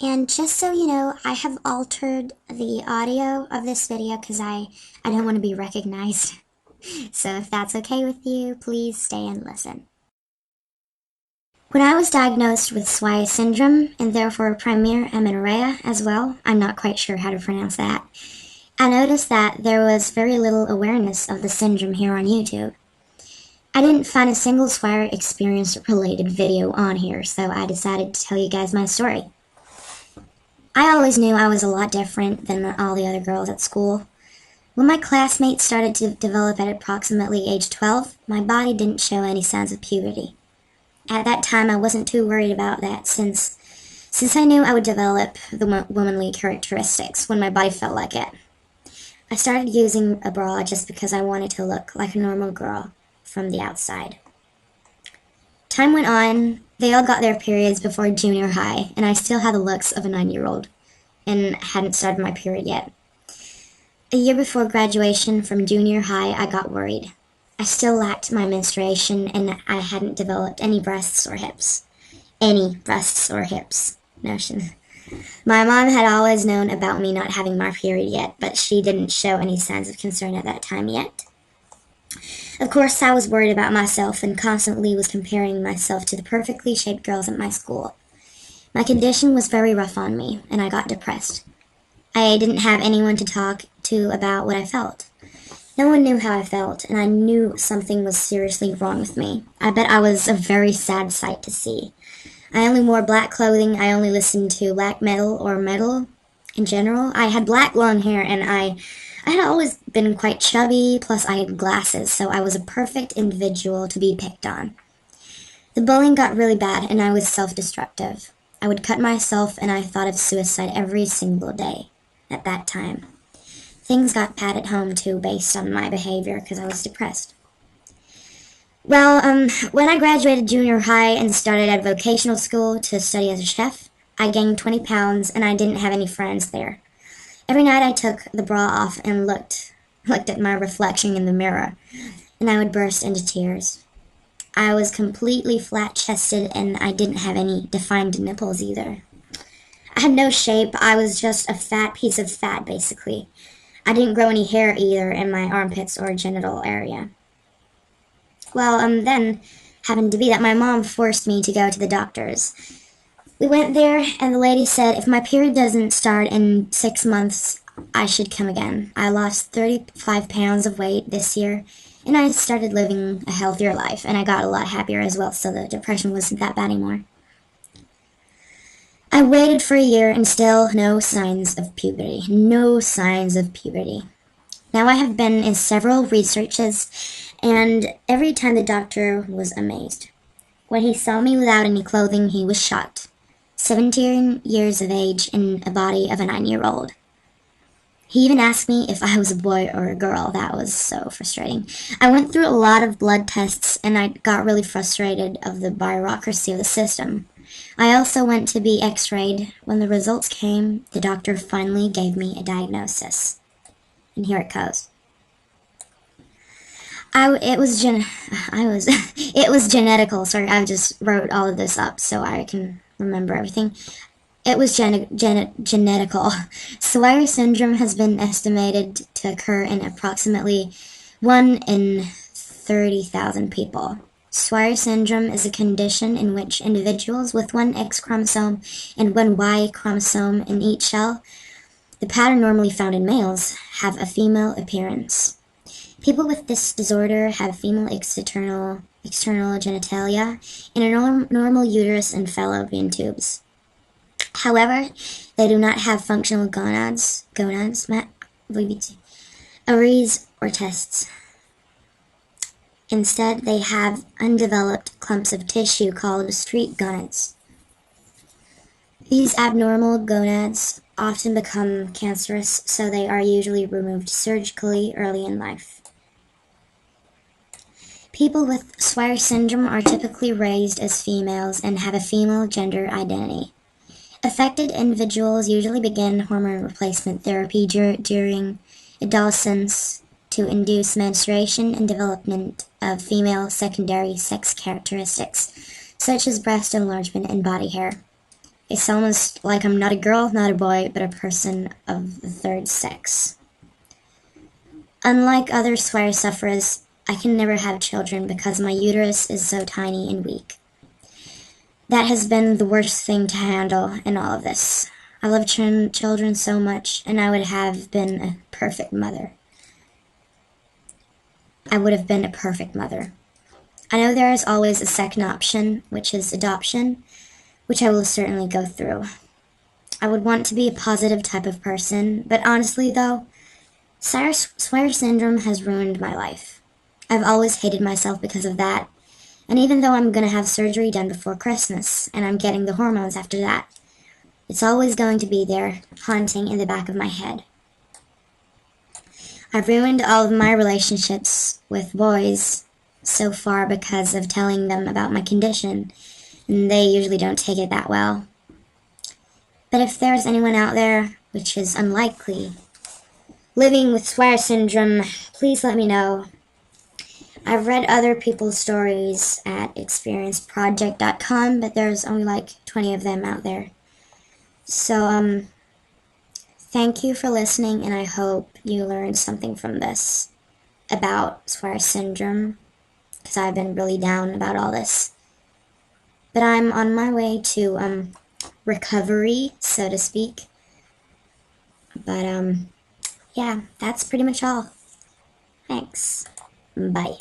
And just so you know, I have altered the audio of this video because I don't want to be recognized. So if that's okay with you, please stay and listen. When I was diagnosed with Swyer Syndrome, and therefore primary amenorrhea as well, I'm not quite sure how to pronounce that, I noticed that there was very little awareness of the syndrome here on YouTube. I didn't find a single Swyer experience related video on here, so I decided to tell you guys my story. I always knew I was a lot different than all the other girls at school. When my classmates started to develop at approximately age 12, my body didn't show any signs of puberty. At that time, I wasn't too worried about that since I knew I would develop the womanly characteristics when my body felt like it. I started using a bra just because I wanted to look like a normal girl from the outside. Time went on, they all got their periods before junior high, and I still had the looks of a 9-year-old and hadn't started my period yet. A year before graduation from junior high, I got worried. I still lacked my menstruation, and I hadn't developed any breasts or hips. Any breasts or hips. Notion. My mom had always known about me not having my period yet, but she didn't show any signs of concern at that time yet. Of course, I was worried about myself and constantly was comparing myself to the perfectly shaped girls at my school. My condition was very rough on me, and I got depressed. I didn't have anyone to talk to about what I felt. No one knew how I felt, and I knew something was seriously wrong with me. I bet I was a very sad sight to see. I only wore black clothing, I only listened to black metal or metal in general. I had black long hair, and I had always been quite chubby, plus I had glasses, so I was a perfect individual to be picked on. The bullying got really bad, and I was self-destructive. I would cut myself, and I thought of suicide every single day at that time. Things got bad at home, too, based on my behavior, because I was depressed. Well, when I graduated junior high and started at vocational school to study as a chef, I gained 20 pounds, and I didn't have any friends there. Every night I took the bra off and looked at my reflection in the mirror, and I would burst into tears. I was completely flat-chested, and I didn't have any defined nipples either. I had no shape. I was just a fat piece of fat, basically. I didn't grow any hair either in my armpits or genital area. Well, then happened to be that my mom forced me to go to the doctors. We went there, and the lady said if my period doesn't start in 6 months, I should come again. I lost 35 pounds of weight this year, and I started living a healthier life, and I got a lot happier as well, so the depression wasn't that bad anymore. I waited for a year, and still no signs of puberty. No signs of puberty. Now I have been in several researches, and every time the doctor was amazed. When he saw me without any clothing, he was shocked. 17 years of age and a body of a 9-year-old. He even asked me if I was a boy or a girl. That was so frustrating. I went through a lot of blood tests, and I got really frustrated of the bureaucracy of the system. I also went to be x-rayed. When the results came, the doctor finally gave me a diagnosis. And here it goes. It was genetical. Sorry, I just wrote all of this up so I can remember everything. It was genetical. Swyer syndrome has been estimated to occur in approximately 1 in 30,000 people. Swyer syndrome is a condition in which individuals with one X chromosome and one Y chromosome in each cell, the pattern normally found in males, have a female appearance. People with this disorder have female external genitalia and a normal uterus and fallopian tubes. However, they do not have functional gonads, ovaries, or testes. Instead, they have undeveloped clumps of tissue called street gonads. These abnormal gonads often become cancerous, so they are usually removed surgically early in life. People with Swyer syndrome are typically raised as females and have a female gender identity. Affected individuals usually begin hormone replacement therapy during adolescence to induce menstruation and development of female secondary sex characteristics, such as breast enlargement and body hair. It's almost like I'm not a girl, not a boy, but a person of the third sex. Unlike other Swyer sufferers, I can never have children because my uterus is so tiny and weak. That has been the worst thing to handle in all of this. I love children so much, and I would have been a perfect mother. I would have been a perfect mother. I know there is always a second option, which is adoption, which I will certainly go through. I would want to be a positive type of person, but honestly though, Swyer Syndrome has ruined my life. I've always hated myself because of that, and even though I'm going to have surgery done before Christmas, and I'm getting the hormones after that, it's always going to be there, haunting in the back of my head. I've ruined all of my relationships with boys so far because of telling them about my condition, and they usually don't take it that well. But if there's anyone out there, which is unlikely, living with Swyer Syndrome, please let me know. I've read other people's stories at experienceproject.com, but there's only like 20 of them out there. So, thank you for listening, and I hope you learned something from this about Swyer Syndrome, because I've been really down about all this. But I'm on my way to recovery, so to speak. But yeah, that's pretty much all. Thanks. Bye.